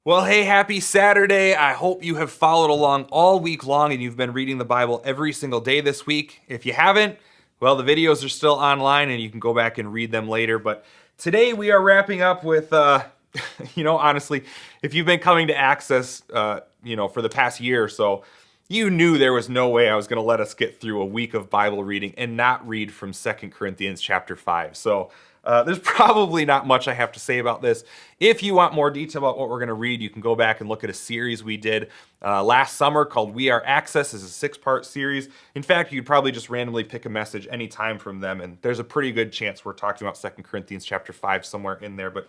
Well, hey, happy Saturday. I hope you have followed along all week long and you've been reading the Bible every single day this week. If you haven't, well, the videos are still online and you can go back and read them later. But today we are wrapping up with, honestly, if you've been coming to Access, for the past year or so, you knew there was no way I was going to let us get through a week of Bible reading and not read from 2 Corinthians chapter 5. So there's probably not much I have to say about this. If you want more detail about what we're going to read, you can go back and look at a series we did last summer called We Are Access. It's a 6-part series. In fact, you could probably just randomly pick a message anytime from them, and there's a pretty good chance we're talking about 2 Corinthians chapter 5 somewhere in there. But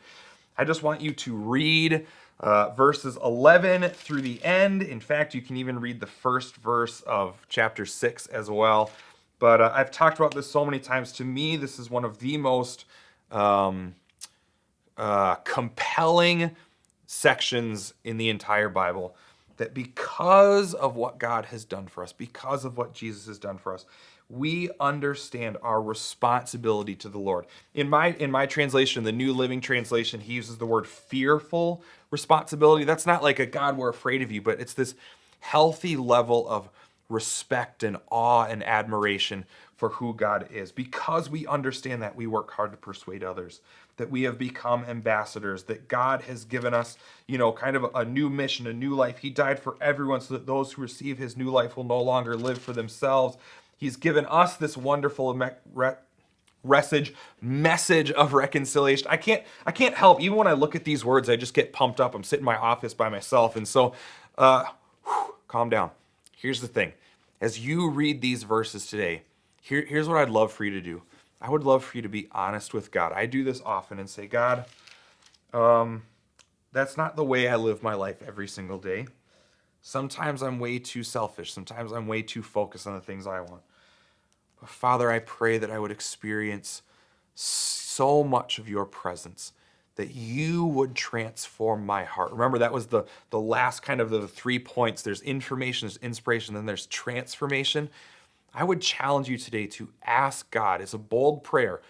I just want you to read verses 11 through the end. In fact, you can even read the first verse of chapter 6 as well. But I've talked about this so many times. To me, this is one of the most compelling sections in the entire Bible, that because of what God has done for us, because of what Jesus has done for us, we understand our responsibility to the Lord. In my translation, the New Living Translation, he uses the word fearful responsibility. That's not like a God, we're afraid of you, but it's this healthy level of respect and awe and admiration for who God is. Because we understand that, we work hard to persuade others, that we have become ambassadors, that God has given us, kind of a new mission, a new life. He died for everyone so that those who receive his new life will no longer live for themselves. He's given us this wonderful message of reconciliation. I can't help, even when I look at these words, I just get pumped up. I'm sitting in my office by myself. And so calm down. Here's the thing. As you read these verses today, here's what I'd love for you to do. I would love for you to be honest with God. I do this often and say, God, that's not the way I live my life every single day. Sometimes I'm way too selfish. Sometimes I'm way too focused on the things I want. But Father, I pray that I would experience so much of your presence, that you would transform my heart. Remember, that was the last kind of the 3 points. There's information, there's inspiration, then there's transformation. I would challenge you today to ask God, it's a bold prayer,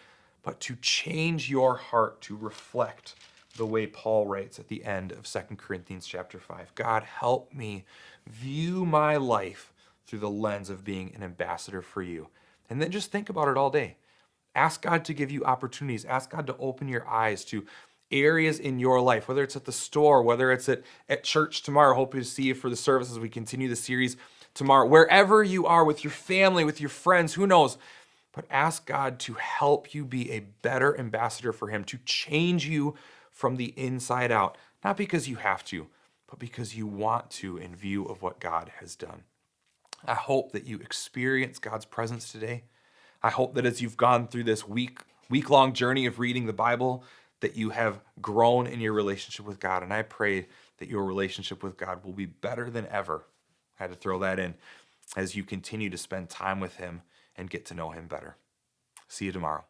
but to change your heart to reflect the way Paul writes at the end of 2 Corinthians chapter 5. God, help me view my life through the lens of being an ambassador for you. And then just think about it all day. Ask God to give you opportunities. Ask God to open your eyes to areas in your life, whether it's at the store, whether it's at church tomorrow. Hoping to see you for the service as we continue the series tomorrow. Wherever you are, with your family, with your friends, who knows? But ask God to help you be a better ambassador for him, to change you from the inside out. Not because you have to, but because you want to, in view of what God has done. I hope that you experience God's presence today. I hope that as you've gone through this week-long journey of reading the Bible, that you have grown in your relationship with God. And I pray that your relationship with God will be better than ever. I had to throw that in as you continue to spend time with him and get to know him better. See you tomorrow.